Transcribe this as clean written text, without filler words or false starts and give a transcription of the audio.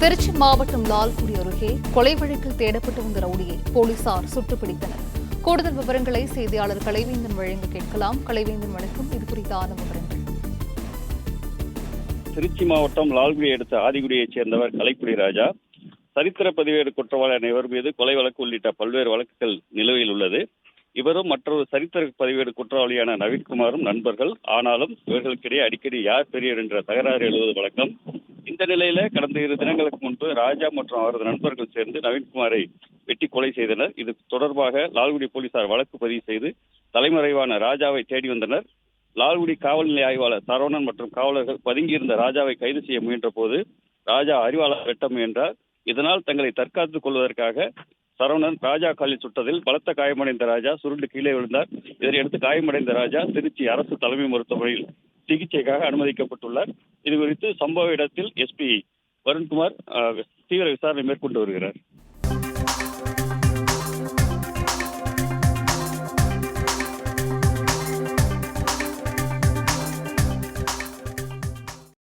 திருச்சி மாவட்டம் லால்குடி அருகே கொலை வழக்கில் தேடப்பட்டு வந்த ரவுடியை போலீசார் சுட்டுப் பிடித்தனர். கூடுதல் விவரங்களை செய்தியாளர் கலைவேந்தன் வழங்க கேட்கலாம். கலைவேந்தன் வணக்கம். இது குறித்தான விவரங்கள். திருச்சி மாவட்டம் லால்குடி அடுத்த ஆதிகுடியைச் சேர்ந்தவர் கலைக்குடி ராஜா. சரித்திர பதிவேடு குற்றவாளியான இவர் மீது கொலை வழக்கு உள்ளிட்ட பல்வேறு வழக்குகள் நிலுவையில் உள்ளது. இவரும் மற்றொரு சரித்திர பதிவேடு குற்றவாளியான நவீன்குமாரும் நண்பர்கள். ஆனாலும் இவர்களுக்கிடையே அடிக்கடி யார் பெரியவர் என்ற தகராறு எழுவது வழக்கம். இந்த நிலையில கடந்த 2 தினங்களுக்கு முன்பு ராஜா மற்றும் அவரது நண்பர்கள் சேர்ந்து நவீன்குமாரை வெட்டி கொலை செய்தனர். இது தொடர்பாக லால்குடி போலீசார் வழக்கு பதிவு செய்து தலைமறைவான ராஜாவை தேடி வந்தனர். லால்குடி காவல் நிலைய ஆய்வாளர் சரவணன் மற்றும் காவலர்கள் பதுங்கியிருந்த ராஜாவை கைது செய்ய முயன்ற போது ராஜா அறிவாளர் வெட்ட முயன்றார். இதனால் தங்களை தற்காத்துக் கொள்வதற்காக சரவணன் ராஜா காலில் சுட்டதில் பலத்த காயமடைந்த ராஜா சுருண்டு கீழே விழுந்தார். இதனையடுத்து காயமடைந்த ராஜா திருச்சி அரசு தலைமை மருத்துவமனையில் சிகிச்சைக்காக அனுமதிக்கப்பட்டுள்ளார். இதுகுறித்து சம்பவ இடத்தில் எஸ்பி வருண்குமார் தீவிர விசாரணை மேற்கொண்டு வருகிறார்.